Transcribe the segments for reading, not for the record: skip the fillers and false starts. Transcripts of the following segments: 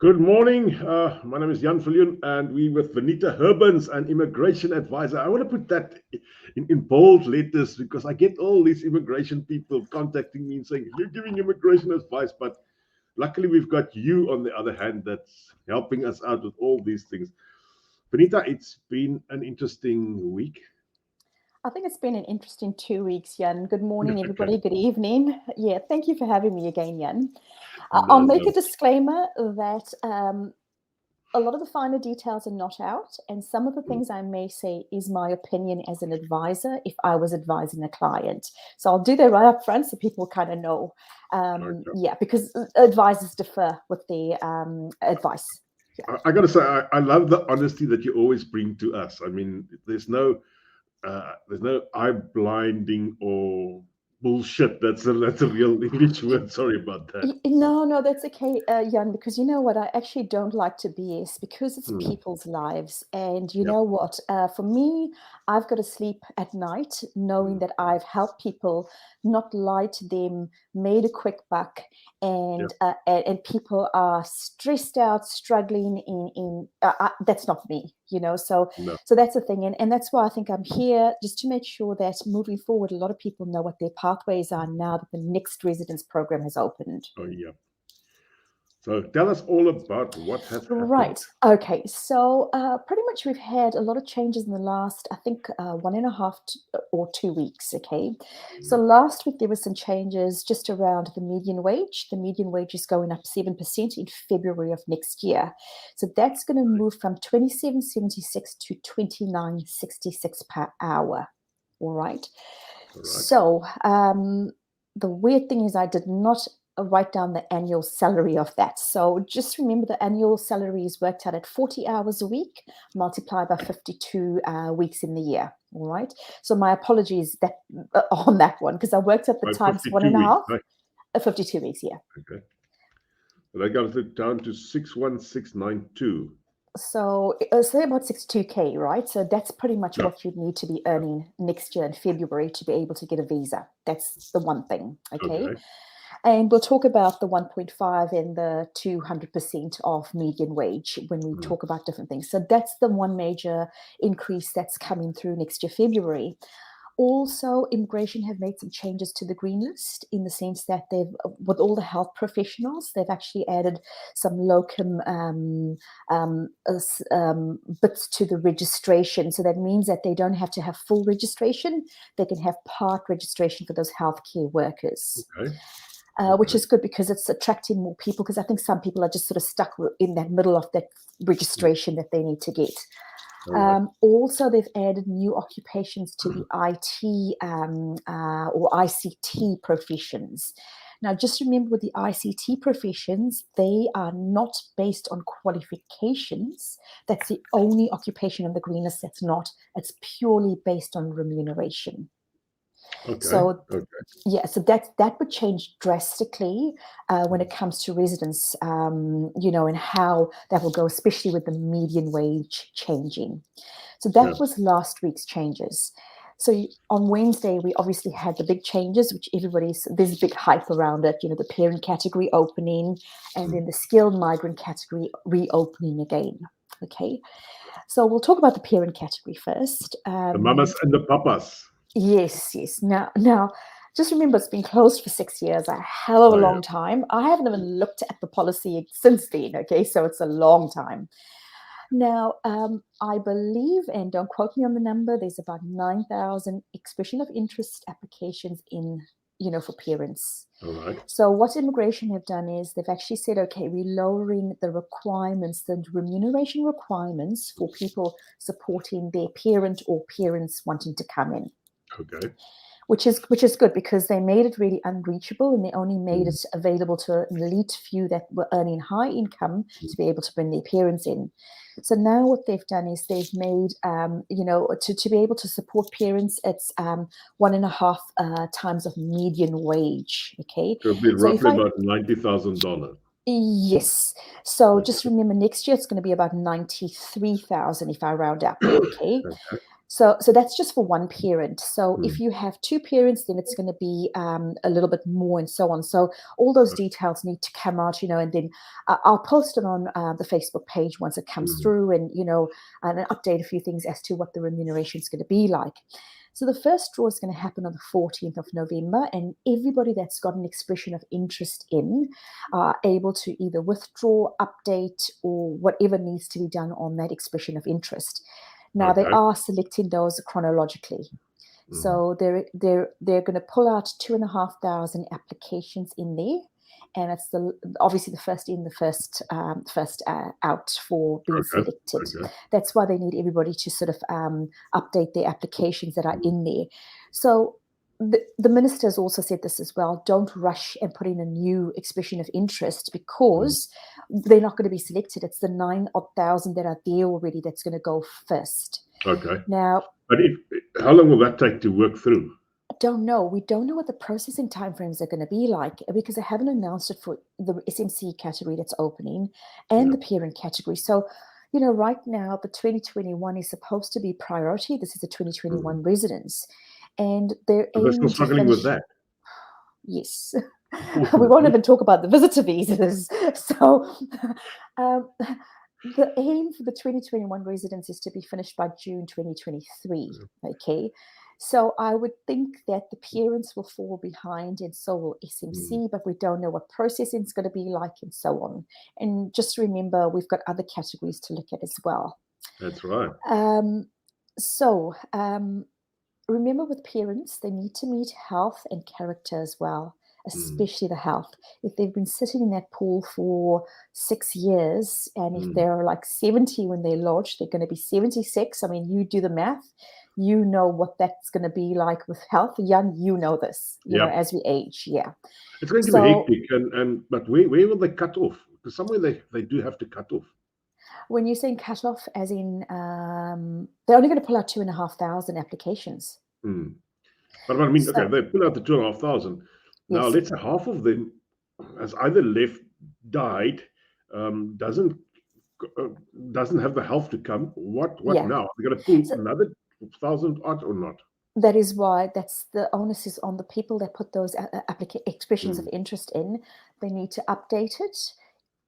Good morning. My name is Jan Viljoen, and we with Vanita Hurbuns, an immigration advisor. I want to put that in bold letters because I get all these immigration people contacting me and saying, you're giving immigration advice, but luckily we've got you on the other hand that's helping us out with all these things. Vanita, it's been an interesting week. I think it's been an interesting 2 weeks, Jan. Good morning, everybody. Good evening. Yeah, thank you for having me again, Jan. I'll make a disclaimer that a lot of the finer details are not out, and some of the things I may say is my opinion as an advisor if I was advising a client. So I'll do that right up front so people kind of know. Yeah, because advisors differ with the advice. Yeah. I got to say, I love the honesty that you always bring to us. I mean, there's no eye blinding or bullshit. That's a real English word. Sorry about that. No, that's okay, Jan, because you know what? I actually don't like to BS because it's people's lives. And you know what? For me, I've got to sleep at night knowing that I've helped people, not lied to them, made a quick buck, and people are stressed out, struggling that's not me, so that's the thing. And that's why I think I'm here, just to make sure that moving forward, a lot of people know what their pathways are now that the next residence program has opened. Oh, yeah. So tell us all about what has happened. Right. Okay. So pretty much we've had a lot of changes in the last, I think, 1.5 or 2 weeks. Okay. So last week there were some changes just around the median wage. The median wage is going up 7% in February of next year. So that's going to move from $27.76 to $29.66 per hour. All right. So the weird thing is I did not write down the annual salary of that. So just remember the annual salary is worked out at 40 hours a week, multiplied by 52 weeks in the year. All right. So my apologies on that one, because I worked at the times 1.5, weeks, 52 weeks, yeah. Okay. So that comes down to 61692. So say about 62K, right? So that's pretty much what you'd need to be earning next year in February to be able to get a visa. That's the one thing. Okay. And we'll talk about the 1.5 and the 200% of median wage when we talk about different things. So that's the one major increase that's coming through next year, February. Also, immigration have made some changes to the green list in the sense that with all the health professionals, they've actually added some locum bits to the registration. So that means that they don't have to have full registration. They can have part registration for those healthcare workers. Okay. Which is good because it's attracting more people, because I think some people are just sort of stuck in that middle of that registration that they need to get. Also, they've added new occupations to the IT or ICT professions. Now, just remember with the ICT professions, they are not based on qualifications. That's the only occupation on the green list that's not. It's purely based on remuneration. Okay. So that would change drastically when it comes to residents, and how that will go, especially with the median wage changing. So that was last week's changes. So on Wednesday, we obviously had the big changes, which there's big hype around it, the parent category opening and then the skilled migrant category reopening again. Okay. So we'll talk about the parent category first. The mamas and the papas. Yes. Now, just remember, it's been closed for 6 years, a hell of a long time. I haven't even looked at the policy since then, okay? So it's a long time. Now, I believe, and don't quote me on the number, there's about 9,000 expression of interest applications in, for parents. All right. So what immigration have done is they've actually said, okay, we're lowering the requirements, the remuneration requirements for people supporting their parent or parents wanting to come in. Okay. Which is good, because they made it really unreachable, and they only made it available to an elite few that were earning high income to be able to bring their parents in. So now what they've done is they've made, to be able to support parents, it's 1.5 times of median wage. Okay. So it'll be roughly about $90,000. Yes. So just remember, next year it's going to be about 93,000 if I round up. Okay. So that's just for one parent. So if you have two parents, then it's going to be a little bit more and so on. So all those details need to come out, and then I'll post it on the Facebook page once it comes through, and, and update a few things as to what the remuneration is going to be like. So the first draw is going to happen on the 14th of November, and everybody that's got an expression of interest in are able to either withdraw, update, or whatever needs to be done on that expression of interest. Now, they are selecting those chronologically. So they're going to pull out 2,500 applications in there, and it's obviously the first in, the first out for being selected. That's why they need everybody to sort of update their applications that are in there. So the minister has also said this as well: don't rush and put in a new expression of interest, because they're not going to be selected. It's the 9,000 that are there already that's going to go first. Okay. Now, but how long will that take to work through? I don't know. We don't know what the processing timeframes are going to be like, because they haven't announced it for the SMC category that's opening and the parent category. So, right now the 2021 is supposed to be priority. This is the 2021 residents. And they're still struggling with that. Yes. We won't even talk about the visitor visas. So the aim for the 2021 residents is to be finished by June 2023. Okay. So I would think that the parents will fall behind, and so will SMC, but we don't know what processing is going to be like and so on. And just remember, we've got other categories to look at as well. That's right. Remember, with parents, they need to meet health and character as well, especially the health. If they've been sitting in that pool for 6 years, and if they're like 70 when they lodge, they're going to be 76. I mean, you do the math. You know what that's going to be like with health. Jan, you know this, as we age. Yeah. It's going to be hectic. But where will they cut off? Because somewhere they do have to cut off. When you're saying cut off, as in they're only going to pull out 2,500 applications. But I mean, okay, they pull out the 2,500. Now, let's say half of them has either died, doesn't have the health to come. What now? They're going to pull another 1,000 out or not? That is why that's the onus is on the people that put those expressions of interest in. They need to update it,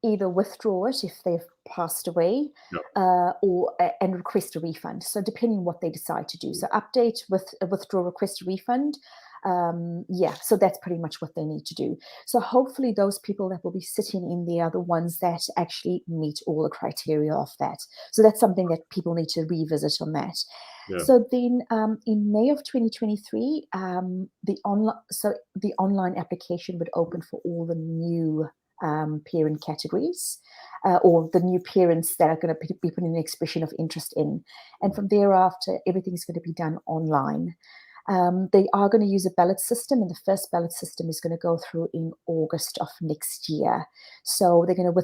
either withdraw it if they've passed away, and request a refund. So depending on what they decide to do. So update, withdraw, request a refund. So that's pretty much what they need to do. So hopefully those people that will be sitting in there are the ones that actually meet all the criteria of that. So that's something that people need to revisit on that. So then in May of 2023, the online application would open for all the new parent categories, or the new parents that are going to be putting an expression of interest in. And from thereafter, everything's going to be done online. They are going to use a ballot system, and the first ballot system is going to go through in August of next year. So they're going to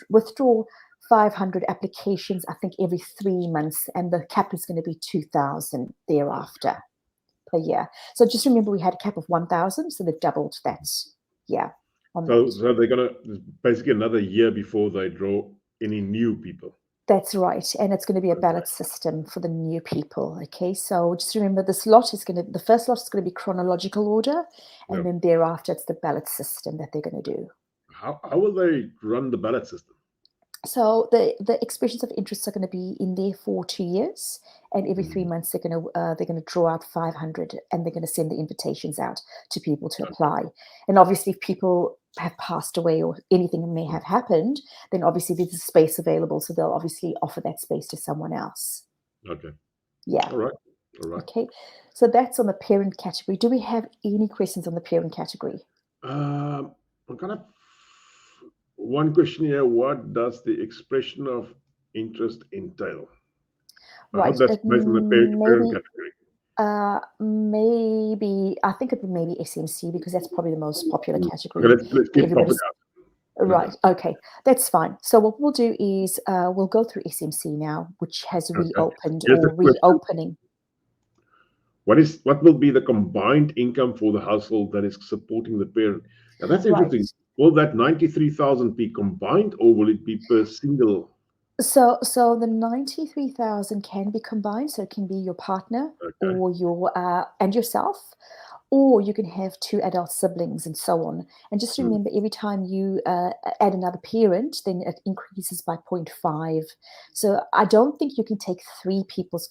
withdraw 500 applications, I think, every 3 months, and the cap is going to be 2,000 thereafter per year. So just remember, we had a cap of 1,000, so they've doubled that. Yeah. So they're going to basically another year before they draw any new people. That's right. And it's going to be a ballot system for the new people. Okay. So just remember, the first lot is going to be chronological order. And then thereafter, it's the ballot system that they're going to do. How will they run the ballot system? So the expressions of interest are going to be in there for 2 years, and every 3 months they're going to draw out 500, and they're going to send the invitations out to people to apply. And obviously, if people have passed away or anything may have happened, then obviously there's a space available, so they'll obviously offer that space to someone else. Okay. Yeah. All right. Okay. So that's on the parent category. Do we have any questions on the parent category? I'm kind of. One question here: what does the expression of interest entail? Right. That's based on the parent category. Maybe I think it would maybe SMC, because that's probably the most popular category. Okay, let's keep popping out. Right. Okay, that's fine. So what we'll do is we'll go through SMC now, which has reopened or reopening. What will be the combined income for the household that is supporting the parent? Now that's interesting. Will that 93,000 be combined, or will it be per single So the 93,000 can be combined. So it can be your partner Okay. or your and yourself, or you can have two adult siblings and so on. And just Mm. remember, every time you add another parent, then it increases by 0.5. So I don't think you can take three people's.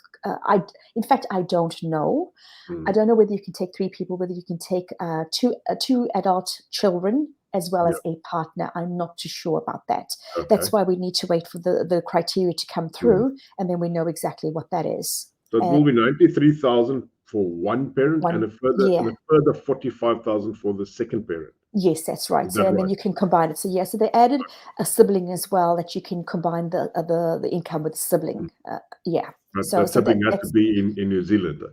In fact, I don't know. I Mm. don't know whether you can take three people, whether you can take two adult children as well Yeah. as a partner. I'm not too sure about that. Okay. That's why we need to wait for the criteria to come Mm. through, and then we know exactly what that is. So it will be 93,000 for one parent and One, a further yeah, 45,000 for the second parent. yes, that's right. Is So that and then right? you can combine it. So yeah, so they added a sibling as well that you can combine the income with the Mm. sibling. Yeah. But So that so sibling that has to that's be in New Zealand.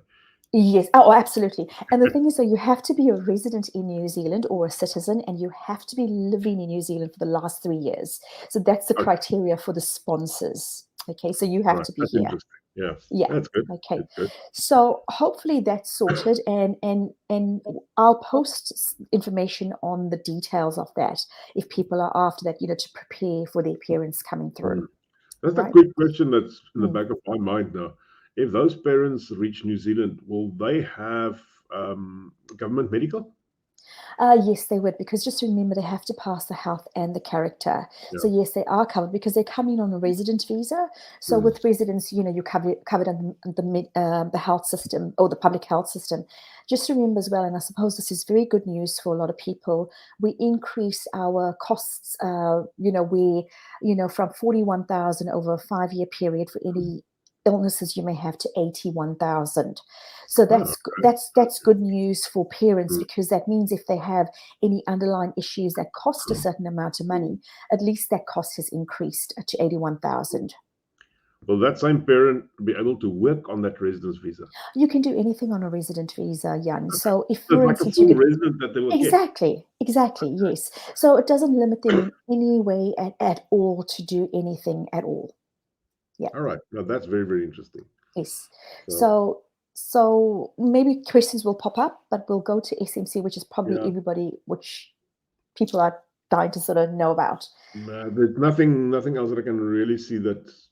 yes. Oh, absolutely. And the thing is, though, you have to be a resident in New Zealand or a citizen, and you have to be living in New Zealand for the last 3 years. So that's the Okay. criteria for the sponsors. Okay, so you All have right. to be That's here. interesting. Yes. Yeah. That's good. Okay. That's good. So hopefully that's sorted, and I'll post information on the details of that if people are after that, to prepare for the appearance coming through. Mm. That's a Right. quick question that's in the Mm. back of my mind now. If those parents reach New Zealand, will they have government medical? Yes, they would, because just remember they have to pass the health and the character. So Yeah. yes, they are covered because they're coming on a resident visa. So Mm. with residents, you're covered under the health system or the public health system. Just remember as well, and I suppose this is very good news for a lot of people. We increase our costs. From 41,000 over a 5-year period for any illnesses you may have to 81,000. So Ah, that's okay. that's good news for parents, Mm. because that means if they have any underlying issues that cost a certain amount of money, at least that cost has increased to 81,000. Will that same parent be able to work on that residence visa? You can do anything on a resident visa, Jan. Okay. So if, So it's for like a instance, you full get resident that they will get. exactly, yes. So it doesn't limit them in any way at all to do anything at all. Yeah. All right. Now that's very, very interesting. Yes. So So maybe questions will pop up, but we'll go to SMC, which is probably yeah, everybody, which people are dying to sort of know about. there's nothing else that I can really see that's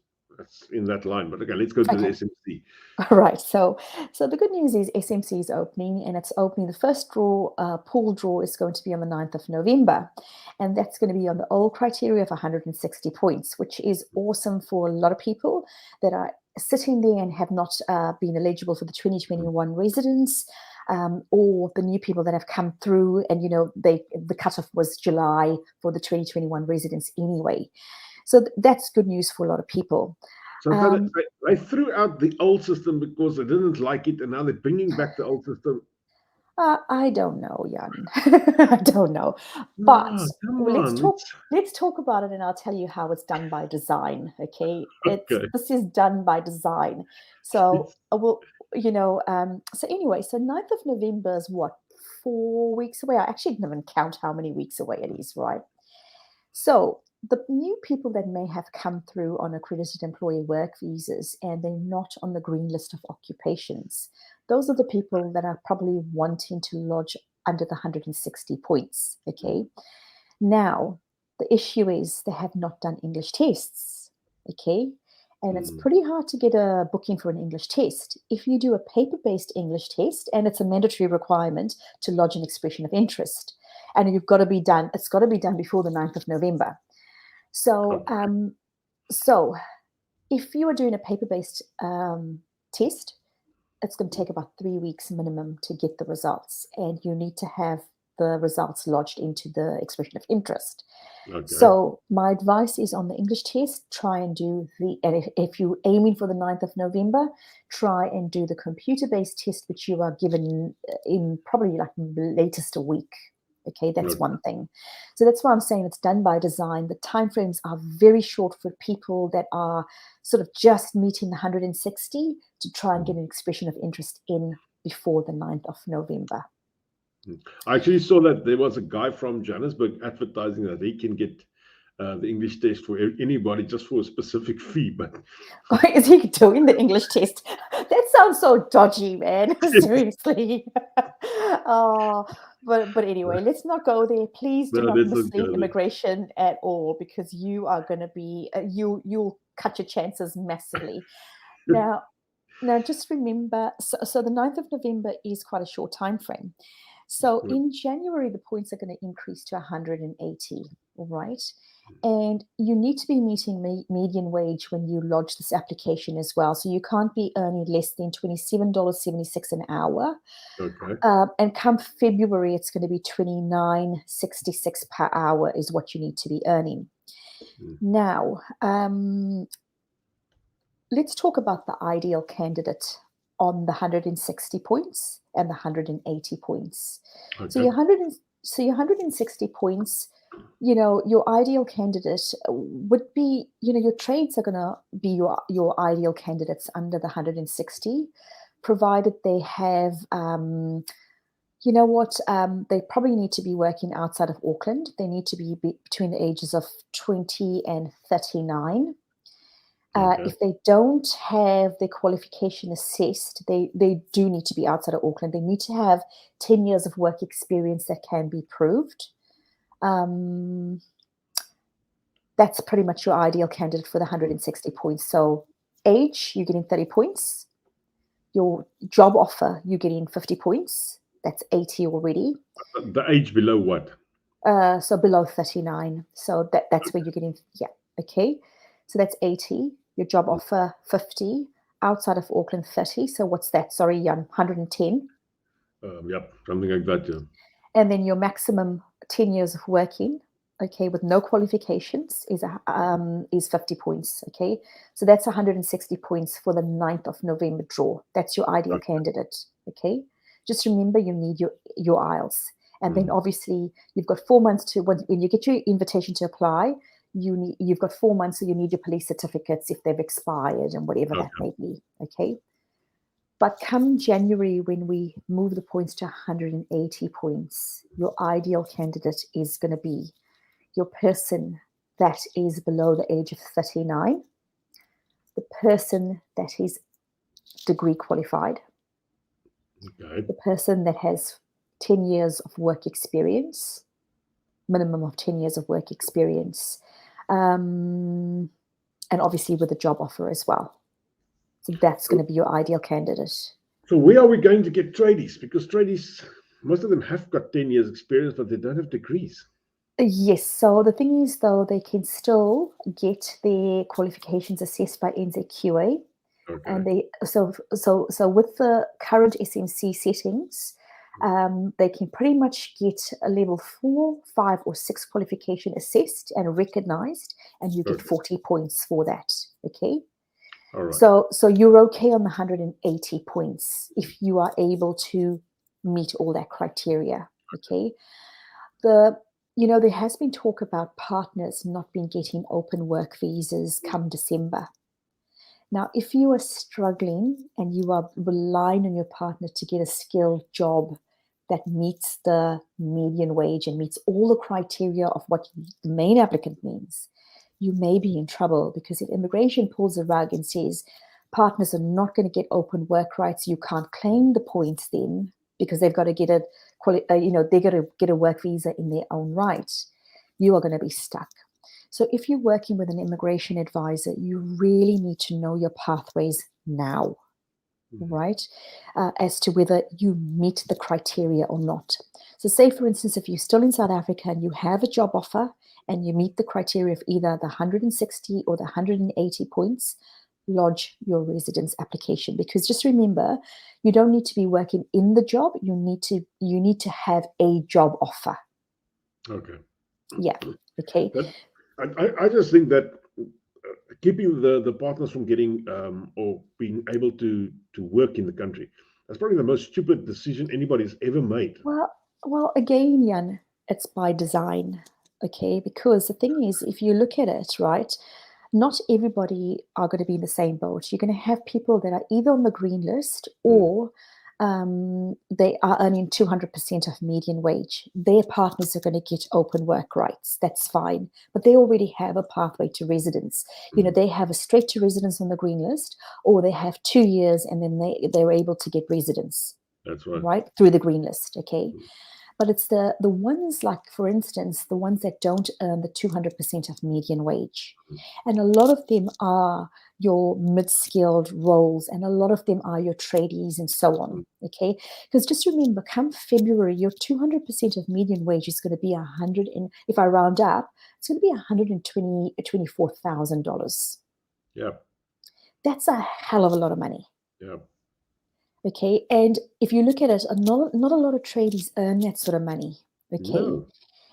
in that line. But okay, let's go to the Okay. SMC. All right. So the good news is SMC is opening, and it's opening. The first pool draw is going to be on the 9th of November, and that's going to be on the old criteria of 160 points, which is awesome for a lot of people that are sitting there and have not been eligible for the 2021 residents, or the new people that have come through, and the cutoff was July for the 2021 residents anyway. So that's good news for a lot of people. So Um, they threw out the old system because they didn't like it, and now they're bringing back the old system. I don't know, Jan. I don't know. But Ah, come let's on. talk let's talk about it, and I'll tell you how it's done by design. Okay. Okay. This is done by design. So I will, so anyway, so 9th of November is what, 4 weeks away? I actually didn't even count how many weeks away it is, right? So the new people that may have come through on accredited employee work visas and they're not on the green list of occupations, those are the people that are probably wanting to lodge under the 160 points. Okay. Now, the issue is they have not done English tests. Okay. And it's Mm. pretty hard to get a booking for an English test. If you do a paper based English test, and it's a mandatory requirement to lodge an expression of interest, and it's got to be done before the 9th of November. So, Okay. so if you are doing a paper-based test, it's going to take about 3 weeks minimum to get the results, and you need to have the results lodged into the expression of interest. Okay. So my advice is on the English test, try and if you're aiming for the 9th of November, try and do the computer-based test, which you are given in probably like latest a week. Okay, that's Okay. one thing. So that's why I'm saying it's done by design. The timeframes are very short for people that are sort of just meeting the 160 to try and get an expression of interest in before the 9th of November. I actually saw that there was a guy from Johannesburg advertising that he can get the English test for anybody just for a specific fee. But Is he doing the English test? That sounds so dodgy, man. Seriously. Oh, But anyway, let's not go there. Please do No, not let's not mislead go there. immigration at all, because you are going to be you'll cut your chances massively. Now, just remember, so the 9th of November is quite a short time frame. So in January, the points are going to increase to 180, all right? And you need to be meeting median wage when you lodge this application as well. So you can't be earning less than $27.76 an hour. Okay. And come February, it's going to be $29.66 per hour is what you need to be earning. Now, let's talk about the ideal candidate on the 160 points and the 180 points. Okay. So your 160 points, your ideal candidate would be, your trades are going to be your ideal candidates under the 160, provided they have, they probably need to be working outside of Auckland. They need to be between the ages of 20 and 39. If they don't have their qualification assessed, they do need to be outside of Auckland. They need to have 10 years of work experience that can be proved. That's pretty much your ideal candidate for the 160 points. So age, you're getting 30 points. Your job offer, you're getting 50 points. That's 80 already. The age below what? So below 39. So that's where you're getting, okay. So that's 80. Your job offer, 50. Outside of Auckland, 30. So what's that? Sorry, Jan, 110. Yep, something like that, yeah. And then your maximum 10 years of working, okay, with no qualifications is 50 points, okay? So that's 160 points for the 9th of November draw. That's your ideal candidate, okay? Just remember, you need your IELTS. And then obviously you've got 4 months to, when you get your invitation to apply, you've got 4 months, so you need your police certificates if they've expired and whatever that may be, okay? But come January, when we move the points to 180 points, your ideal candidate is going to be your person that is below the age of 39, the person that is degree qualified, the person that has 10 years of work experience, minimum of 10 years of work experience, and obviously with a job offer as well. So that's going to be your ideal candidate. So where are we going to get tradies? Because tradies, most of them have got 10 years experience, but they don't have degrees. Yes. So the thing is, though, they can still get their qualifications assessed by NZQA. Okay. And so with the current SMC settings, they can pretty much get a level 4, 5, or 6 qualification assessed and recognized, and you get 40 points for that. Okay. All right. So you're okay on the 180 points if you are able to meet all that criteria. Okay. There has been talk about partners not being getting open work visas come December. Now, if you are struggling and you are relying on your partner to get a skilled job that meets the median wage and meets all the criteria of what the main applicant means, you may be in trouble, because if immigration pulls the rug and says partners are not going to get open work rights, you can't claim the points then, because they've got to get they're going to get a work visa in their own right, you are going to be stuck. So if you're working with an immigration advisor, you really need to know your pathways now, right? As to whether you meet the criteria or not. So say, for instance, if you're still in South Africa and you have a job offer and you meet the criteria of either the 160 or the 180 points, lodge your residence application. Because just remember, you don't need to be working in the job. You need to have a job offer. Okay. Yeah. Okay. I just think that keeping the partners from getting or being able to work in the country, that's probably the most stupid decision anybody's ever made. Well, again, Jan, it's by design, okay? Because the thing is, if you look at it, right, not everybody are going to be in the same boat. You're going to have people that are either on the green list or they are earning 200% of median wage. Their partners are going to get open work rights. That's fine. But they already have a pathway to residence. They have a straight to residence on the green list, or they have 2 years and then they're able to get residence. That's right. Right? Through the green list, okay? But it's the ones, like, for instance, the ones that don't earn the 200% of median wage. And a lot of them are your mid-skilled roles, and a lot of them are your tradies and so on, okay? Because just remember, come February, your 200% of median wage is going to be 100, and if I round up, it's going to be $124,000. Yeah. That's a hell of a lot of money. Yeah. Okay, and if you look at it, not a lot of tradies earn that sort of money. Okay, No.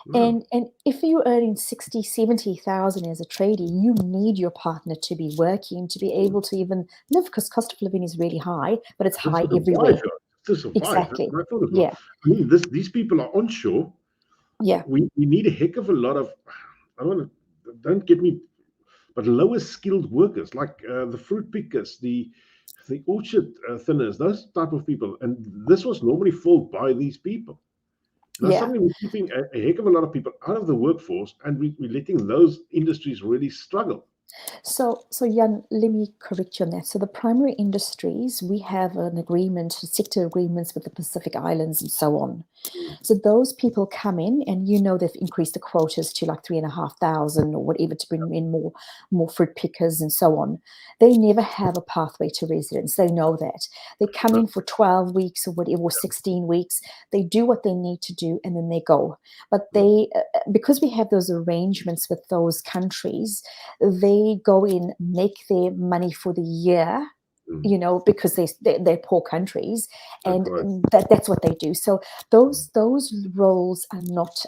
No. and if you're earning 60, 70,000 as a tradie, you need your partner to be working to be able to even live, because cost of living is really high, but it's Just high to survive, everywhere. to survive. Exactly. That's what I thought as well. Yeah. I mean, these people are onshore. Yeah. We need a heck of a lot of, don't get me, but lower skilled workers, like the fruit pickers, the orchard thinners, those type of people. And this was normally filled by these people. Now Yeah. suddenly we're keeping a heck of a lot of people out of the workforce, and we're letting those industries really struggle. So Jan, let me correct you on that. So the primary industries, we have an agreement, sector agreements with the Pacific Islands and so on. So those people come in, and they've increased the quotas to like 3,500 or whatever to bring in more fruit pickers and so on. They never have a pathway to residence. They know that. They come in for 12 weeks or whatever, or 16 weeks. They do what they need to do, and then they go. But they, because we have those arrangements with those countries, they go in, make their money for the year, because they're poor countries, and that's what they do. So those roles are not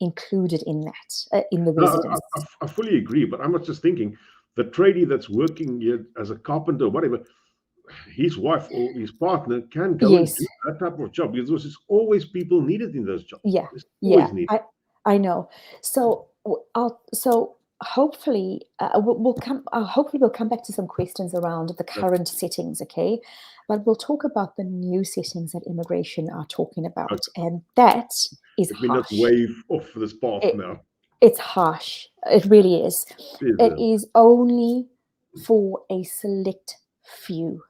included in that, in the residence. I fully agree, but I'm not just thinking the tradie that's working here as a carpenter or whatever, his wife or his partner can go and do that type of job, because there's always people needed in those jobs. Yeah, I know. So hopefully we'll come back to some questions around the current settings, okay? But we'll talk about the new settings that immigration are talking about, and that is harsh. Let me not wave off this path now. It's harsh. It really is. It is only for a select few,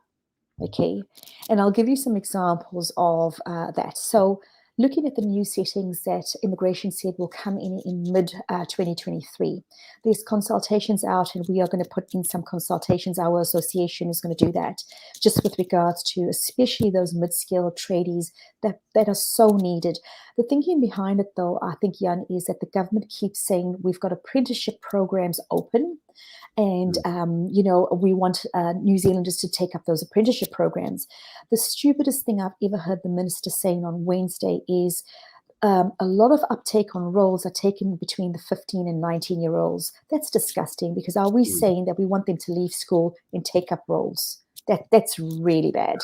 okay? And I'll give you some examples of that. So looking at the new settings that immigration said will come in mid 2023, there's consultations out, and we are going to put in some consultations. Our association is going to do that, just with regards to especially those mid-skilled tradies that are so needed. The thinking behind it, though, I think, Jan, is that the government keeps saying we've got apprenticeship programs open, and we want New Zealanders to take up those apprenticeship programs. The stupidest thing I've ever heard the minister saying on Wednesday is a lot of uptake on roles are taken between the 15 and 19-year-olds. That's disgusting, because are we saying that we want them to leave school and take up roles? That's really bad.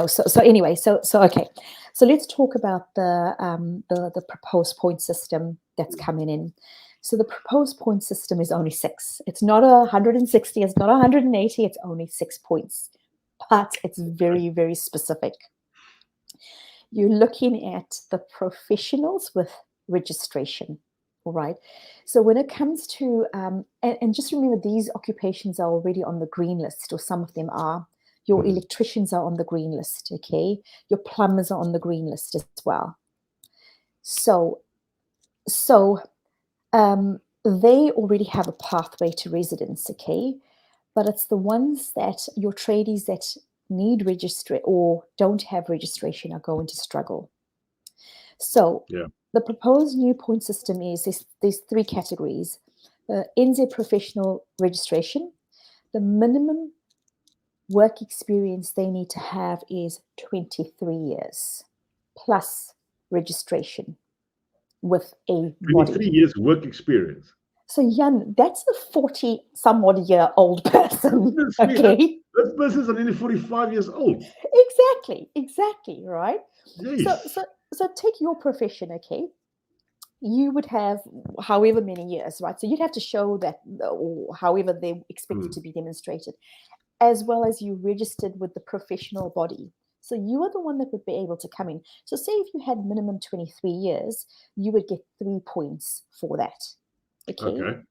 So anyway, so okay. So let's talk about the proposed point system that's coming in. So the proposed point system is only 6. It's not 160. It's not 180. It's only 6 points, but it's very, very specific. You're looking at the professionals with registration, all right? So when it comes to, and just remember, these occupations are already on the green list, or some of them are. Your electricians are on the green list, okay? Your plumbers are on the green list as well. So they already have a pathway to residence, okay? But it's the ones that your tradies that need registry or don't have registration are going to struggle. So the proposed new point system is there's 3 categories. NZ professional registration. The minimum work experience they need to have is 23 years plus registration with a 23 years work experience. So Jan, that's a 40-some-odd-year-old person. Okay, this person's only 45 years old. Exactly, right? So take your profession, okay? You would have however many years, right? So you'd have to show that, or however they expect it to be demonstrated, as well as you registered with the professional body. So you are the one that would be able to come in. So say if you had minimum 23 years, you would get 3 points for that. Okay.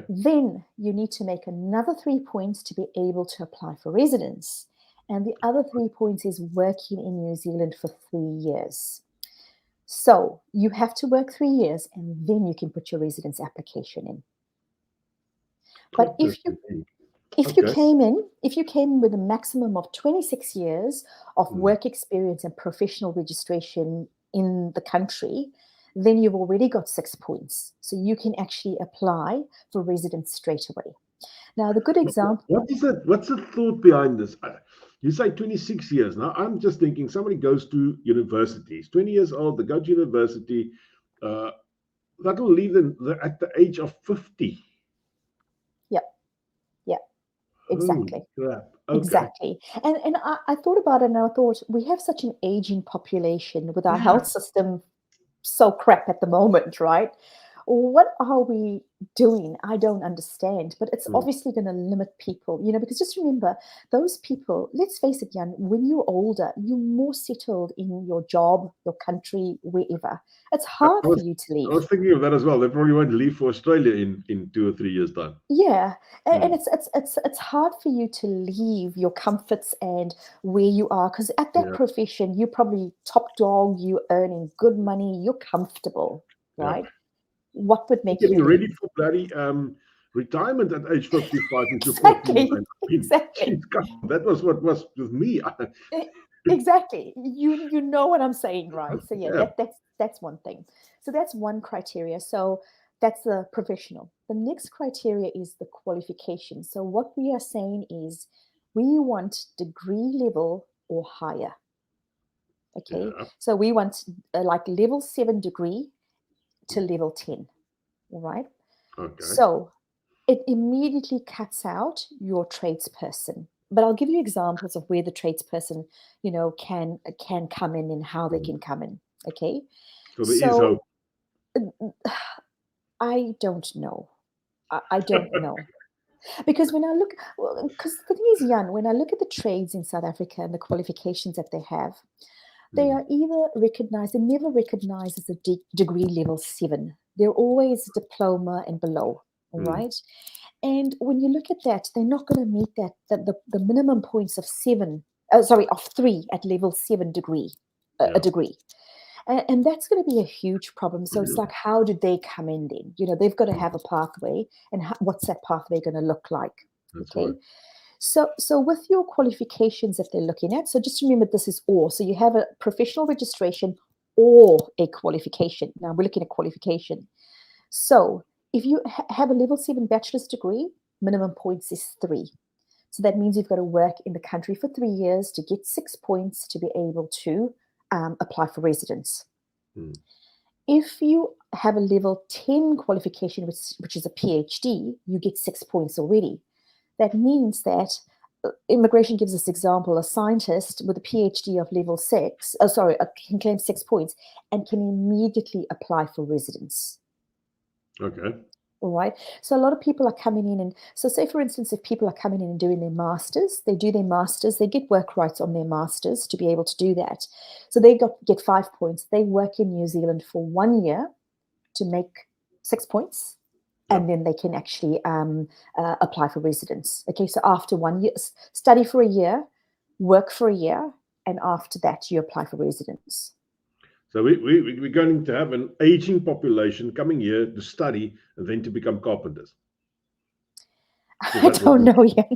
Then you need to make another 3 points to be able to apply for residence. And the other 3 points is working in New Zealand for 3 years. So you have to work 3 years and then you can put your residence application in. But Interesting. if you Okay. came in, if you came in with a maximum of 26 years of Mm. work experience and professional registration in the country, then you've already got 6 points. So you can actually apply for residence straight away. Now, the good example, What is it? What's the thought behind this? You say 26 years. Now, I'm just thinking somebody goes to university. He's 20 years old. They go to university. Uh, that will leave them at the age of 50. yeah, yeah, Holy exactly. crap. Okay. Exactly. And I thought about it and I thought we have such an aging population with our Yeah. health system so crap at the moment, right? What are we doing? I don't understand, but it's Mm. obviously going to limit people, because just remember, those people, let's face it, Jan, when you're older, you're more settled in your job, your country, wherever. It's I hard for was you to I leave. was thinking of that as well. They probably won't leave for Australia in 2 or 3 years' time. Yeah, and Mm. it's hard for you to leave your comforts and where you are because at that Yeah. profession, you're probably top dog, you're earning good money, you're comfortable, Yeah. right? What would make you Getting ready leave? for bloody retirement at age 55 into 49. Exactly, I mean, exactly, geez, come on, that was what was with me. e- exactly. You know what I'm saying, right? So yeah, Yeah. that's one thing. So that's one criteria. So that's the professional. The next criteria is the qualification. So what we are saying is we want degree level or higher. Okay, Yeah. so we want like level 7 degree to level 10. All right. Okay. So it immediately cuts out your tradesperson. But I'll give you examples of where the tradesperson, can come in and how they Mm. can come in. Okay. So there is So hope. I don't know. I don't know. Because when I look, because the thing is, Jan, when I look at the trades in South Africa and the qualifications that they have, they Mm. are either recognized, they're never recognized as a degree level 7. They're always diploma and below. All Mm. right. And when you look at that, they're not going to meet the minimum points of 7, of 3 at level 7 degree, a Yeah. degree. And that's going to be a huge problem. So it's like, how do they come in then? They've got to have a pathway. And what's that pathway going to look like? That's Okay. right. So with your qualifications that they're looking at, so just remember this is or. So you have a professional registration or a qualification. Now we're looking at qualification. So if you have a level 7 bachelor's degree, minimum points is 3. So that means you've got to work in the country for 3 years to get 6 points to be able to apply for residence. Mm. If you have a level 10 qualification, which is a PhD, you get 6 points already. That means that immigration gives this example, a scientist with a PhD of level 6, can claim 6 points and can immediately apply for residence. Okay. All right. So a lot of people are coming in and so say for instance, if people are coming in and doing their masters, they do their masters, they get work rights on their masters to be able to do that. So they get 5 points. They work in New Zealand for 1 year to make 6 points. Yeah. And then they can actually apply for residence. Okay, so after 1 year, study for a year, work for a year, and after that you apply for residence. So we're going to have an aging population coming here to study and then to become carpenters. Is I that what don't we're know yet.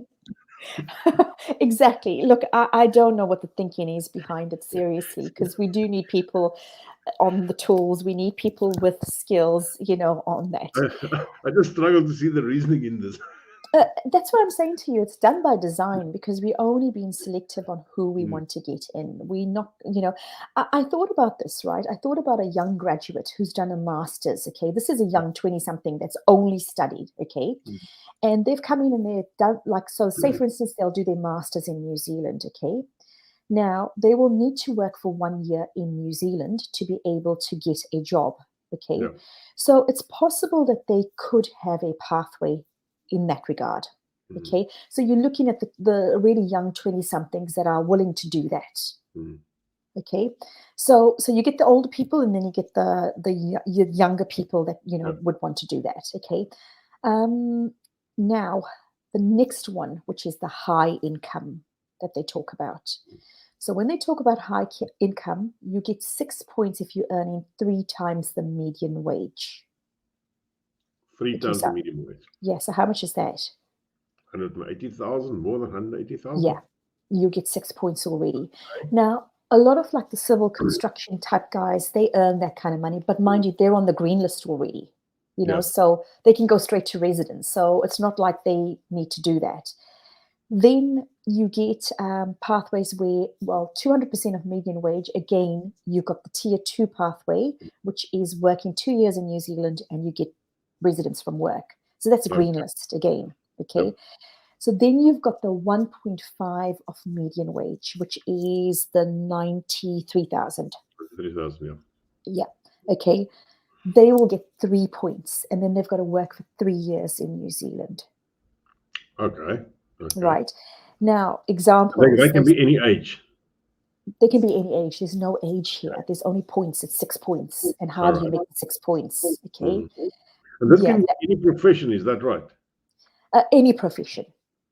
Exactly. Look, I don't know what the thinking is behind it, seriously, because we do need people on the tools. We need people with skills, on that. I just struggle to see the reasoning in this. That's what I'm saying to you. It's done by design because we're only being selective on who we Mm. want to get in. We not, I thought about this, right? I thought about a young graduate who's done a master's. Okay, this is a young 20-something that's only studied. Okay, Mm. and they've come in and they've done so. Say for instance, they'll do their masters in New Zealand. Okay, now they will need to work for 1 year in New Zealand to be able to get a job. Okay, Yeah. so it's possible that they could have a pathway in that regard. Mm. Okay, so you're looking at the really young 20-somethings that are willing to do that. Mm. Okay, so you get the older people and then you get the younger people that Yeah. would want to do that. Okay, now the next one, which is the high income that they talk about. So when they talk about high income, you get 6 points if you're earning 3 times the median wage. 3 Okay, times the so median wage. yeah, so how much is that? 180,000, more than 180,000. Yeah, you get 6 points already. Now, a lot of like the civil construction type guys, they earn that kind of money, but mind you, they're on the green list already, Yeah. so they can go straight to residence. So it's not like they need to do that. Then you get pathways where, well, 200% of median wage. Again, you've got the tier 2 pathway, which is working 2 years in New Zealand and you get residence from work. So that's a green list again. Okay. Yep. So then you've got the 1.5 of median wage, which is the 93,000. 3,000, Yeah. Okay. They will get 3 points and then they've got to work for 3 years in New Zealand. Okay. Right. Now, examples. They can be any age. They can be any age. There's no age here. There's only points. It's 6 points. And how do you make 6 points? Okay. And this can be any profession, is that right? Any profession.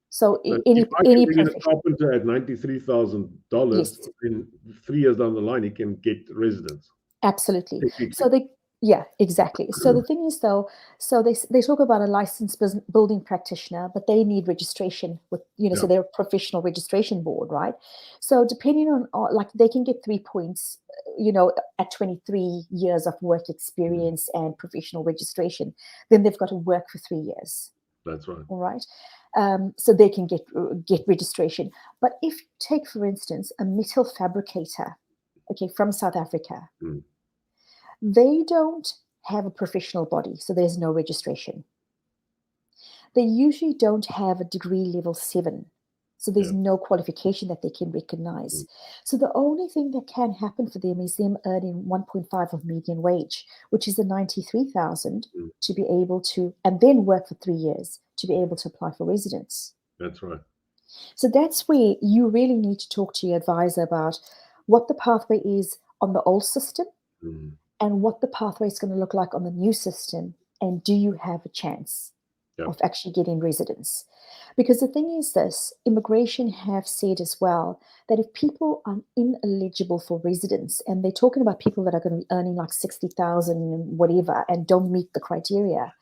So any profession. A carpenter at $93,000, yes. In 3 years down the line, he can get residence. Absolutely. So yeah, exactly. So the thing is, though, so they talk about a licensed building practitioner, but they need registration with, so they're a professional registration board, right? So depending on, like, they can get 3 points, at 23 years of work experience and professional registration. Then they've got to work for 3 years. That's right. All right. So they can get registration. But if you take, for instance, a metal fabricator, okay, from South Africa, they don't have a professional body, so there's no registration. They usually don't have a degree level 7, so there's no qualification that they can recognize. So the only thing that can happen for them is them earning 1.5 of median wage, which is the 93,000, to be able to, and then work for 3 years to be able to apply for residence. That's right. So that's where you really need to talk to your advisor about what the pathway is on the old system and what the pathway is going to look like on the new system, and do you have a chance of actually getting residence? Because the thing is this, immigration have said as well that if people are ineligible for residence, and they're talking about people that are going to be earning like 60,000 and whatever and don't meet the criteria,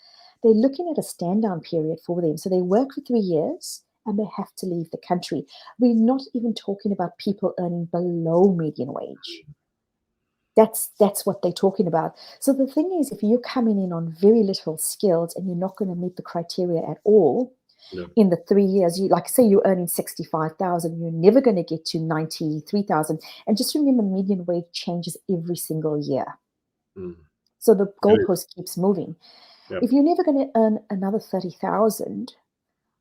they're looking at a stand-down period for them. So they work for 3 years and they have to leave the country. We're not even talking about people earning below median wage. That's what they're talking about. So the thing is, if you're coming in on very little skills and you're not going to meet the criteria at all, in the 3 years, you, like, say you're earning 65,000, you're never going to get to 93,000. And just remember, median wage changes every single year. So the goalpost keeps moving. If you're never going to earn another 30,000,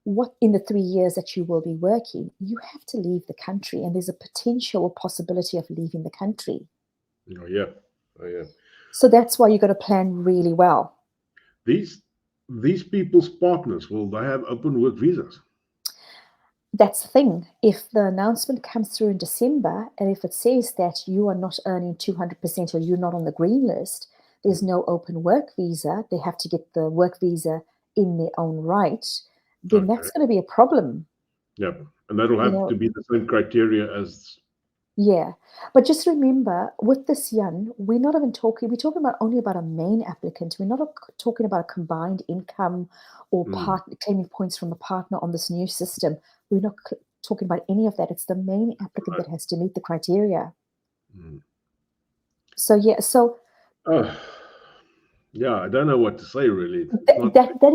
what in the 3 years that you will be working, you have to leave the country, and there's a potential possibility of leaving the country. Oh yeah. So that's why you've got to plan really well. These people's partners, will they have open work visas? That's the thing. If the announcement comes through in December, and if it says that you are not earning 200% or you're not on the green list, there's no open work visa, they have to get the work visa in their own right, then that's going to be a problem. Yeah, and that'll have to be the same criteria as... Yeah, but just remember, with this, Jan, we're not even talking, we're talking about only about a main applicant. We're not talking about a combined income or claiming points from a partner on this new system. We're not talking about any of that. It's the main applicant that has to meet the criteria. So, yeah, so... yeah, I don't know what to say, really. That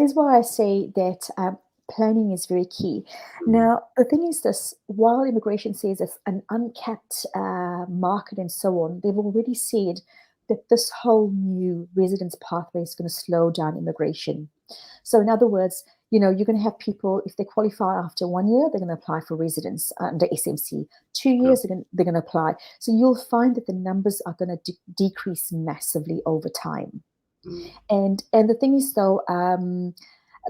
is why I say that planning is very key. Now, the thing is this, while immigration says it's an uncapped market and so on, they've already said that this whole new residence pathway is going to slow down immigration. So in other words, you're going to have people, if they qualify after 1 year, they're going to apply for residence under SMC. 2 years, they're going to apply. So you'll find that the numbers are going to decrease massively over time. And the thing is, though,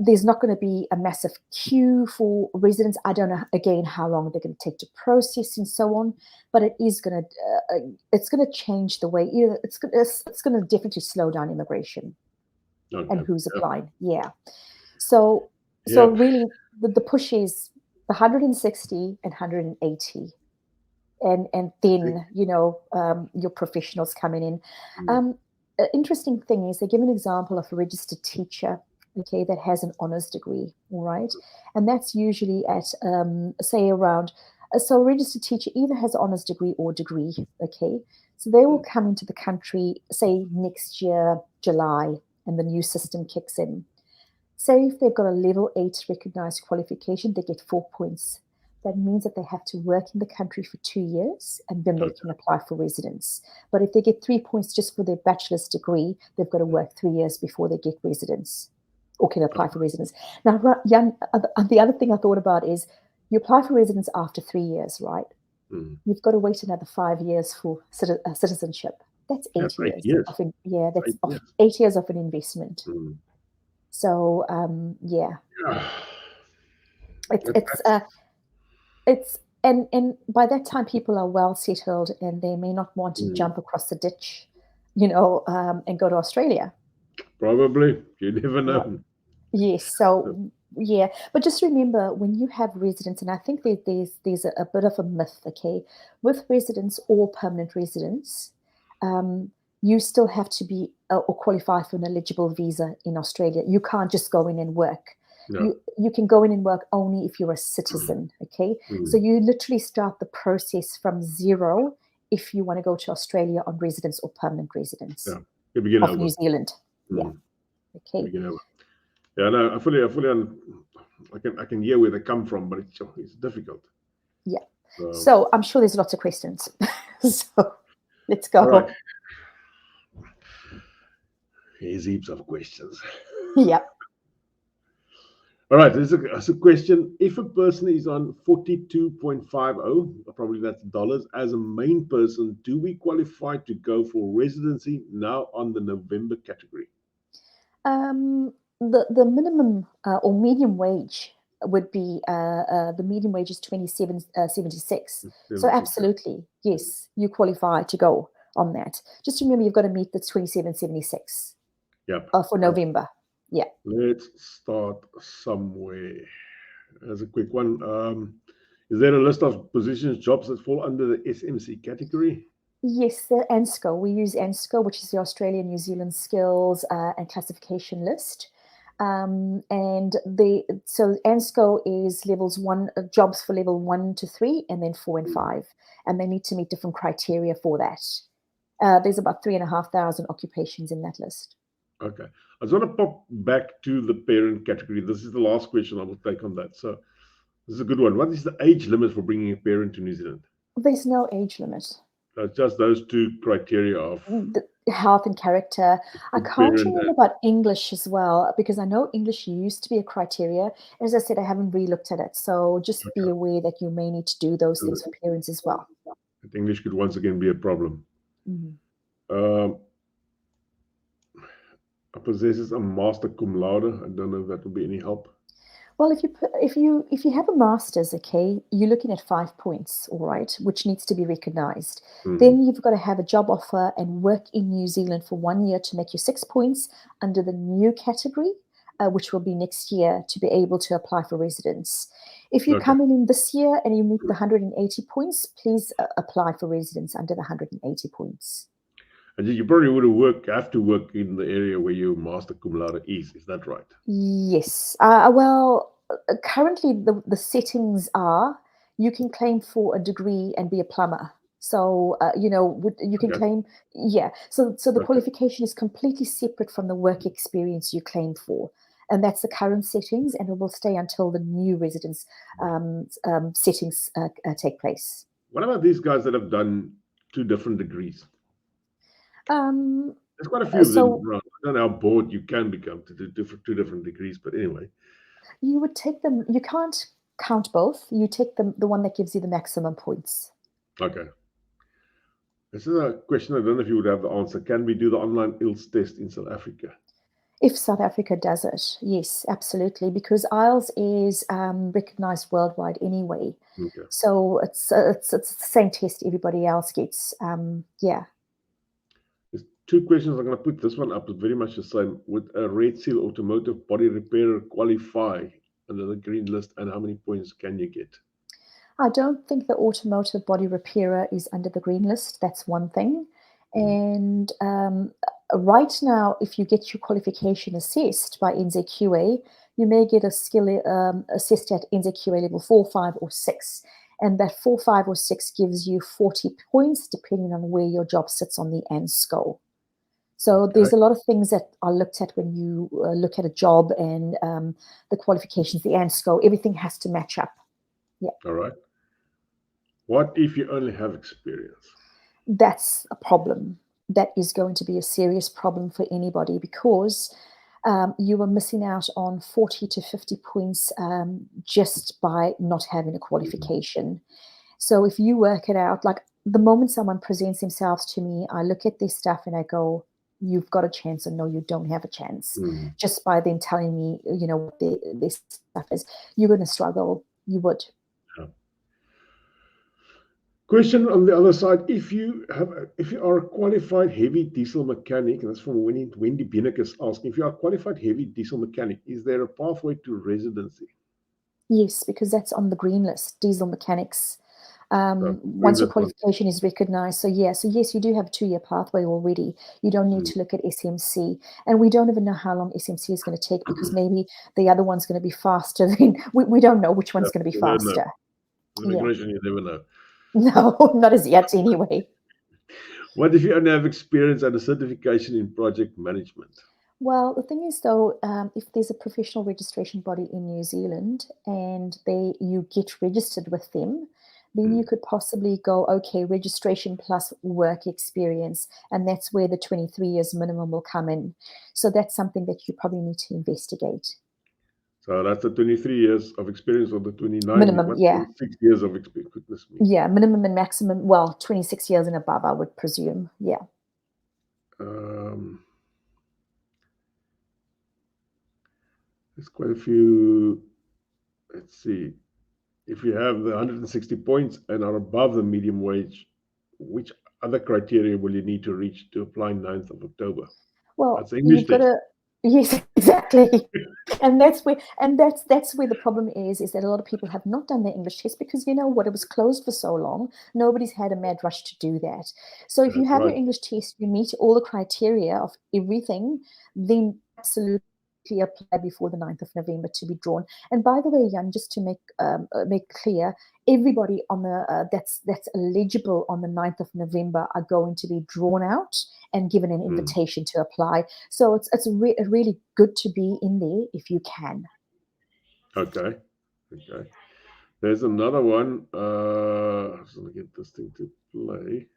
there's not going to be a massive queue for residents. I don't know, again, how long they're going to take to process and so on, but it is going to, it's going to change the way, it's going to definitely slow down immigration and who's applying. Yeah. So really, the push is the 160 and 180. And then, your professionals coming in. Interesting thing is they give an example of a registered teacher, okay, that has an honors degree, all right? And that's usually at, say, around, so a registered teacher either has an honors degree or degree, okay? So they will come into the country, say, next year, July, and the new system kicks in. Say if they've got a level 8 recognized qualification, they get 4 points. That means that they have to work in the country for 2 years and then they can apply for residence. But if they get 3 points just for their bachelor's degree, they've got to work 3 years before they get residence or can apply for residence. Now, Jan, the other thing I thought about is you apply for residence after 3 years, right? You've got to wait another 5 years for citizenship. That's 8 That's 8 years. years. That's 8 years of an investment. So, it's and by that time people are well settled and they may not want to jump across the ditch, and go to Australia. Probably, you never know. Yes, so but just remember when you have residents, and I think there's a bit of a myth, okay, with residents or permanent residents. You still have to be or qualify for an eligible visa in Australia. You can't just go in and work. No. You can go in and work only if you're a citizen, okay? So you literally start the process from zero if you want to go to Australia on residence or permanent residence of New Zealand. Okay. Yeah, no, I can hear where they come from, but it's difficult. Yeah. So I'm sure there's lots of questions. So let's go. All right. Here's heaps of questions. Yeah. All right, there's a question. If a person is on 42.50, probably that's dollars, as a main person, do we qualify to go for residency now on the November category? The minimum or medium wage would be the medium wage is 27.76. So absolutely, yes, you qualify to go on that. Just remember, you've got to meet the 27.76. Yep. For November. Yeah. Let's start somewhere. As a quick one, is there a list of positions, jobs that fall under the SMC category? Yes, the ANSCO. We use ANSCO, which is the Australian New Zealand Skills and Classification List. So ANSCO is levels 1, jobs for level 1 to 3, and then 4 and 5, and they need to meet different criteria for that. There's about 3,500 occupations in that list. Okay, I just want to pop back to the parent category. This is the last question I will take on that. So this is a good one. What is the age limit for bringing a parent to New Zealand? There's no age limit. Just those two criteria of the health and character. I can't remember about English as well, because I know English used to be a criteria. As I said, I haven't really looked at it. So just be aware that you may need to do those things for parents as well. English could once again be a problem. Possesses a master cum laude. I don't know if that will be any help. Well, if you have a master's, okay, you're looking at 5 points, all right, which needs to be recognized. Then you've got to have a job offer and work in New Zealand for 1 year to make you 6 points under the new category, which will be next year, to be able to apply for residence. If you're coming in this year and you meet the 180 points, please apply for residence under the 180 points. And you probably would have to work in the area where your master cum laude is that right? Yes. Well, currently the settings are you can claim for a degree and be a plumber. So, you can claim, So the qualification is completely separate from the work experience you claim for. And that's the current settings, and it will stay until the new residence settings take place. What about these guys that have done 2 different degrees? There's quite a few of them around. I don't know how bored you can become to do 2 different degrees, but anyway. You would take them. You can't count both. You take the one that gives you the maximum points. Okay. This is a question I don't know if you would have the answer. Can we do the online IELTS test in South Africa? If South Africa does it, yes, absolutely, because IELTS is recognized worldwide anyway. Okay. So it's the same test everybody else gets. There's 2 questions. I'm going to put this one up. It's very much the same. Would a Red Seal automotive body repairer qualify under the green list, and how many points can you get? I don't think the automotive body repairer is under the green list. That's one thing. And right now, if you get your qualification assessed by NZQA, you may get a skill assessed at NZQA level 4, 5, or 6. And that 4, 5, or 6 gives you 40 points, depending on where your job sits on the ANSCO. So there's a lot of things that are looked at when you look at a job, and the qualifications, the ANSCO, everything has to match up. Yeah. All right. What if you only have experience? That's a problem. That is going to be a serious problem for anybody, because you are missing out on 40 to 50 points just by not having a qualification. So if you work it out, like the moment someone presents themselves to me, I look at their stuff and I go, you've got a chance, or no, you don't have a chance. Just by them telling me, you know, what their stuff is, you're going to struggle. You would. Yeah. Question on the other side: if you are a qualified heavy diesel mechanic, and that's from Wendy Binnick is asking, if you are a qualified heavy diesel mechanic, is there a pathway to residency? Yes, because that's on the green list, diesel mechanics. Once your qualification is recognized. So yes, you do have a 2-year pathway already. You don't need to look at SMC. And we don't even know how long SMC is going to take, because maybe the other one's going to be faster than, we don't know which one's going to be faster. Immigration, you never know. No, not as yet anyway. What if you only have experience and a certification in project management? Well, the thing is, though, if there's a professional registration body in New Zealand and you get registered with them, then you could possibly go, okay, registration plus work experience, and that's where the 23 years minimum will come in. So that's something that you probably need to investigate. So that's the 23 years of experience, or the 29 minimum, yeah. 26 years of experience. Goodness me. Yeah, minimum and maximum. Well, 26 years and above, I would presume. Yeah. There's quite a few. Let's see. If you have the 160 points and are above the medium wage, which other criteria will you need to reach to apply 9th of October? Well, that's the English test. Yes, exactly. And that's where the problem is that a lot of people have not done their English test, because you know what, it was closed for so long. Nobody's had a mad rush to do that. So if you have your English test, you meet all the criteria of everything, then absolutely apply before the 9th of November to be drawn. And by the way, Jan, just to make clear, everybody on the that's eligible on the 9th of November are going to be drawn out and given an invitation to apply. So it's really good to be in there if you can. Okay. There's another one. I'm just going to get this thing to play.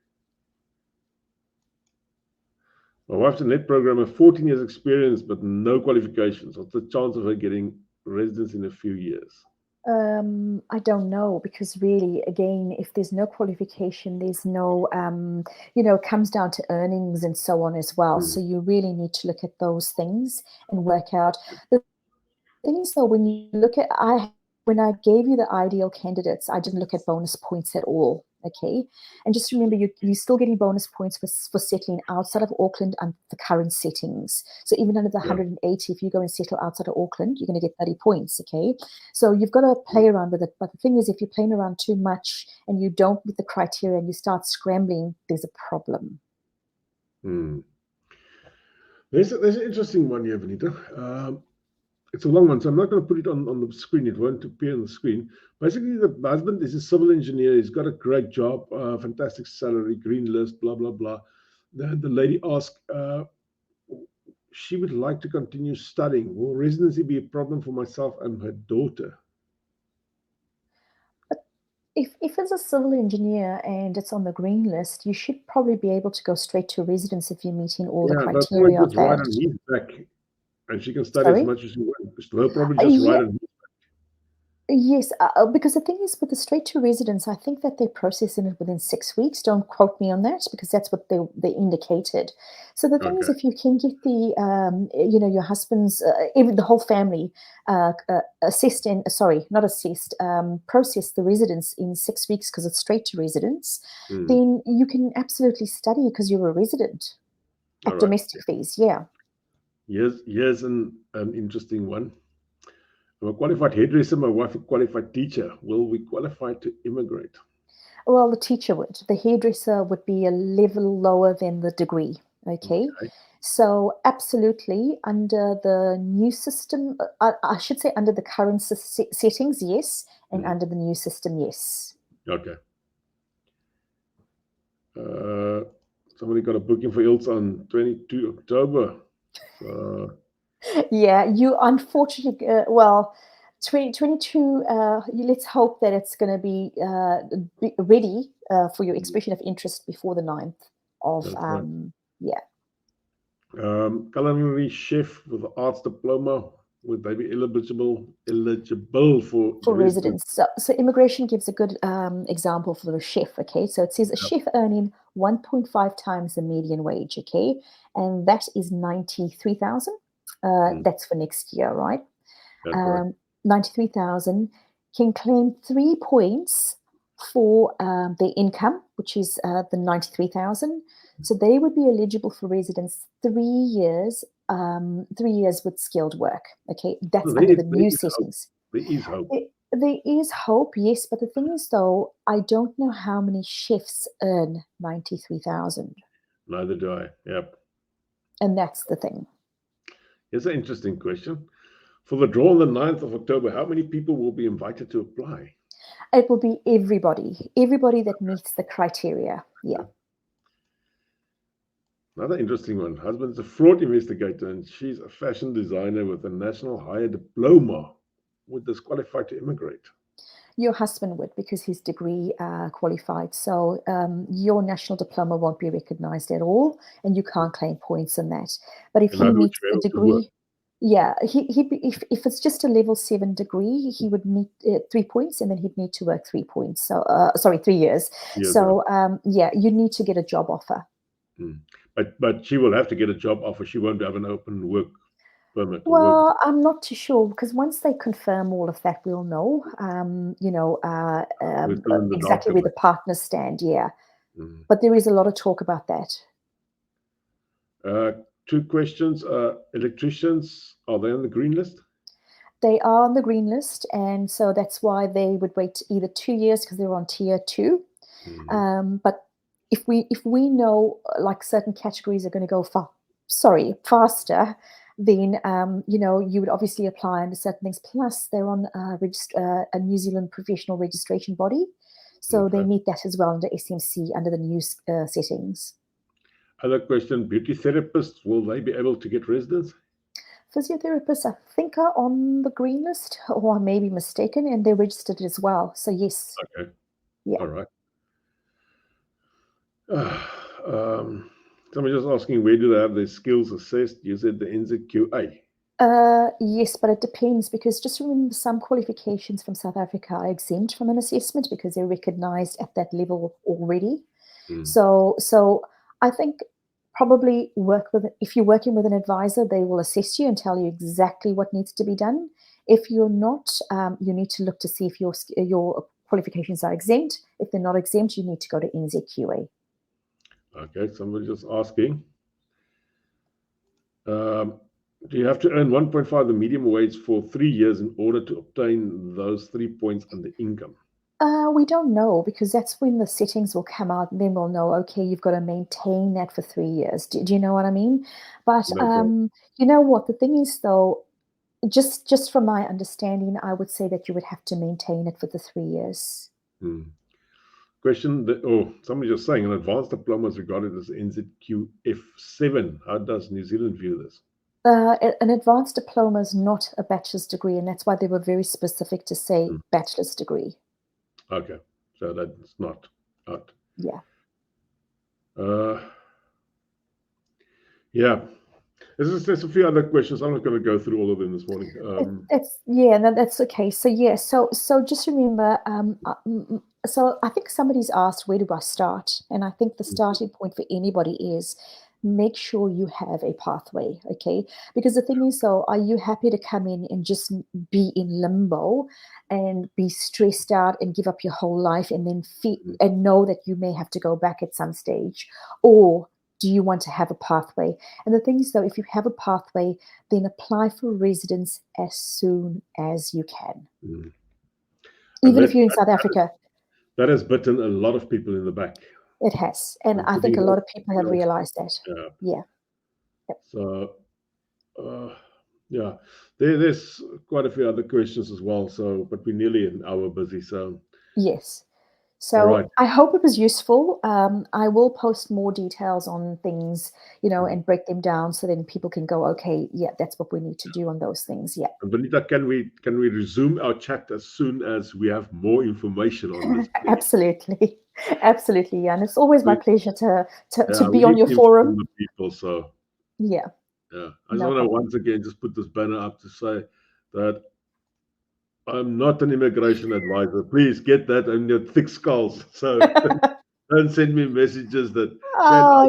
My wife's a net programmer, 14 years experience, but no qualifications. What's the chance of her getting residence in a few years? I don't know, because really, again, if there's no qualification, there's no, it comes down to earnings and so on as well. So you really need to look at those things and work out. The thing is, though, when you look at, when I gave you the ideal candidates, I didn't look at bonus points at all. Okay, and just remember, you're still getting bonus points for settling outside of Auckland and the current settings. So even under the 180, if you go and settle outside of Auckland, you're going to get 30 points. Okay, so you've got to play around with it. But the thing is, if you're playing around too much and you don't meet the criteria and you start scrambling, there's a problem. There's an interesting one here, Vanita. It's a long one, so I'm not going to put it on the screen. It won't appear on the screen. Basically, the husband is a civil engineer. He's got a great job, fantastic salary, green list, blah, blah, blah. The lady asked, she would like to continue studying. Will residency be a problem for myself and her daughter? If it's a civil engineer and it's on the green list, you should probably be able to go straight to residence if you're meeting all the criteria of that. Right on his back. And she can study as much as she wants. No problem, just right on. Yes, because the thing is, with the straight to residence, I think that they're processing it within 6 weeks. Don't quote me on that, because that's what they indicated. So the thing is, if you can get the, your husband's, even the whole family process the residence in 6 weeks, because it's straight to residence, then you can absolutely study because you're a resident at domestic fees. Yeah. Here's an interesting one. I'm a qualified hairdresser, my wife a qualified teacher. Will we qualify to immigrate? Well, the teacher would. The hairdresser would be a level lower than the degree. Okay. Okay. So, absolutely, under the new system, I should say under the current settings, yes, and under the new system, yes. Okay. Somebody got a booking for IELTS on 22 October. So, yeah, you unfortunately, 2022, let's hope that it's going to be ready for your expression of interest before the 9th of, right. yeah. Culinary chef with an arts diploma, would they be eligible for residence? So immigration gives a good example for the chef. Okay, so it says a chef earning 1.5 times the median wage. Okay, and that is 93,000. That's for next year, right? 93,000 can claim 3 points for their income, which is the 93,000. So they would be eligible for residence 3 years, 3 years with skilled work. Okay, that's under the new settings. There is hope. There is hope, yes, but the thing is, though, I don't know how many chefs earn 93,000. Neither do I. Yep. And that's the thing. Here's an interesting question. For the draw on the 9th of October, how many people will be invited to apply? It will be everybody that meets the criteria. Yeah. Another interesting one. Husband's a fraud investigator and she's a fashion designer with a national higher diploma. Would this qualify to immigrate? Your husband would, because he's degree qualified. So your national diploma won't be recognized at all, and you can't claim points on that. But if he meets the degree, yeah, if it's just a level 7 degree, he would meet 3 points, and then he'd need to work 3 points. So 3 years. So yeah, you need to get a job offer. But she will have to get a job offer. She won't have an open work permit. Well, I'm not too sure, because once they confirm all of that, we'll know. Exactly where the partners stand. Yeah, but there is a lot of talk about that. 2 questions. Electricians, are they on the green list? They are on the green list, and so that's why they would wait either 2 years because they're on tier 2. But if we know like certain categories are going to go faster, then you would obviously apply under certain things. Plus, they're on a New Zealand professional registration body, so they meet that as well under SMC under the new settings. Other question: beauty therapists, will they be able to get residence? Physiotherapists, I think, are on the green list, or I may be mistaken, and they're registered as well. So yes. Okay. Yeah. All right. Somebody just asking, where do they have their skills assessed? You said the NZQA. Yes, but it depends, because just remember, some qualifications from South Africa are exempt from an assessment because they're recognized at that level already. So I think probably if you're working with an advisor, they will assess you and tell you exactly what needs to be done. If you're not, you need to look to see if your qualifications are exempt. If they're not exempt, you need to go to NZQA. Okay, somebody just asking, do you have to earn 1.5 the medium wage for 3 years in order to obtain those 3 points under income? We don't know, because that's when the settings will come out, and then we'll know, okay, you've got to maintain that for 3 years. Do you know what I mean? But you know what? The thing is, though, just from my understanding, I would say that you would have to maintain it for the 3 years. Question, somebody just saying, an advanced diploma is regarded as NZQF7. How does New Zealand view this? An advanced diploma is not a bachelor's degree, and that's why they were very specific to say bachelor's degree. Okay, so that's not out. Yeah. Yeah. There's a few other questions. I'm not going to go through all of them this morning. That's okay. So yeah, so just remember, so I think somebody's asked, where do I start? And I think the starting point for anybody is make sure you have a pathway, okay? Because the thing is, though, are you happy to come in and just be in limbo and be stressed out and give up your whole life and then and know that you may have to go back at some stage? Or do you want to have a pathway? And the thing is, though, if you have a pathway, then apply for residence as soon as you can. Mm. Even if you're in South Africa. That has bitten a lot of people in the back. It has. And I think a lot of people have realized that. Yeah. Yep. So, yeah, there's quite a few other questions as well. So, but we're nearly an hour busy. So, yes. So I hope it was useful. I will post more details on things, and break them down so then people can go, okay, yeah, that's what we need to do on those things. Yeah. And Vanita, can we resume our chat as soon as we have more information on this? Absolutely. Absolutely, Jan. It's always my pleasure to be on your forum. People, so yeah. I just want to once again just put this banner up to say that I'm not an immigration advisor. Please get that in your thick skulls. So don't send me messages that I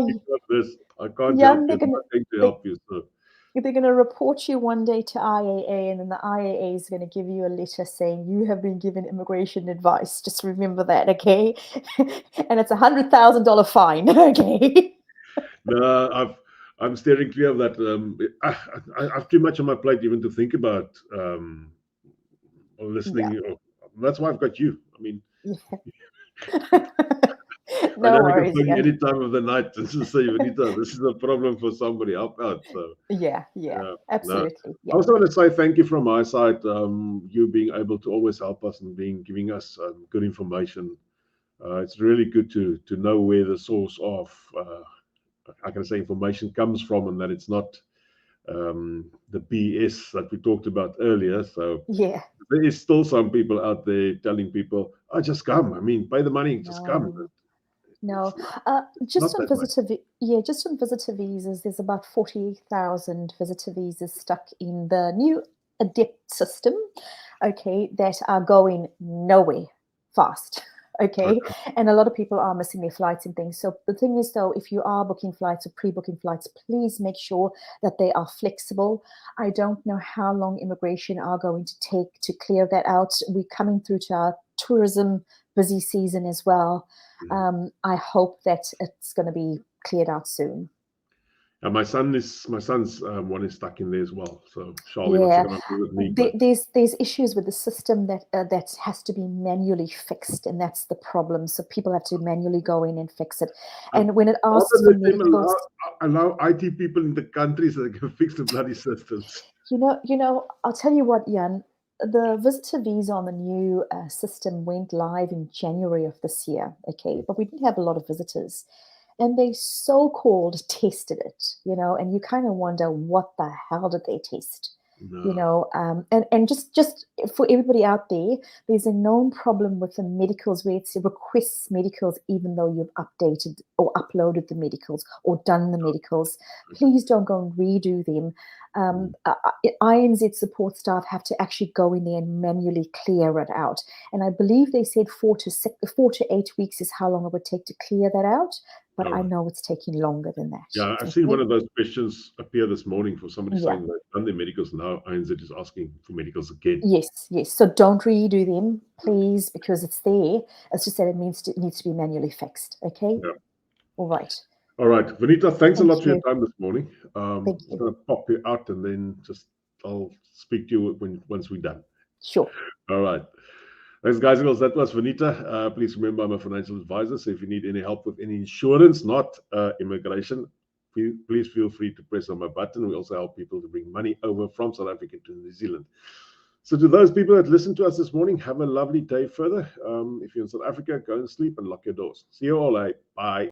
can't help you. I'm not going to help you. So they're going to report you one day to IAA, and then the IAA is going to give you a letter saying you have been given immigration advice. Just remember that, okay? And it's $100,000 fine, okay? No, I'm steering clear of that. I have too much on my plate even to think about listening. Yeah. That's why I've got you. I mean, no worries. Any time of the night to say, Vanita, this is a problem for somebody. Help out. So yeah, absolutely. No. I also want to say thank you from my side. You being able to always help us and giving us good information. It's really good to know where the source of I can say information comes from, and that it's not the BS that we talked about earlier. So there is still some people out there telling people, "Oh, just come. I mean, pay the money, just come." No, just on visitor visas, there's about 40,000 visitor visas stuck in the new adept system, okay, that are going nowhere fast. Okay. And a lot of people are missing their flights and things. So the thing is, though, if you are booking flights or pre-booking flights, please make sure that they are flexible. I don't know how long immigration are going to take to clear that out. We're coming through to our tourism busy season as well. I hope that it's going to be cleared out soon. And my son's one is stuck in there as well. So Charlie, what's going to do with me? There's issues with the system that has to be manually fixed, and that's the problem. So people have to manually go in and fix it. And when it asks for medicals, allow IT people in the countries that can fix the bloody systems. I'll tell you what, Jan. The visitor visa on the new system went live in January of this year. Okay, but we didn't have a lot of visitors. And they so-called tested it, and you kind of wonder what the hell did they test, and just for everybody out there, there's a known problem with the medicals where it requests medicals even though you've updated or uploaded the medicals or done the medicals. Please don't go and redo them. INZ support staff have to actually go in there and manually clear it out. And I believe they said 4 to 8 weeks is how long it would take to clear that out. But I know it's taking longer than that. Yeah, I've seen one of those questions appear this morning for somebody saying they've done their medicals. Now INZ is asking for medicals again. Yes. So don't redo them, please, because it's there. It's just that it needs to be manually fixed. Okay? Yeah. All right. All right. Vanita, thanks a lot for your time this morning. Thank you. I'm going to pop you out and then I'll speak to you once we're done. Sure. All right. Thanks, guys and girls. That was Vanita. Please remember, I'm a financial advisor. So if you need any help with any insurance, not immigration, please feel free to press on my button. We also help people to bring money over from South Africa to New Zealand. So to those people that listened to us this morning, have a lovely day further. If you're in South Africa, go and sleep and lock your doors. See you all. Bye.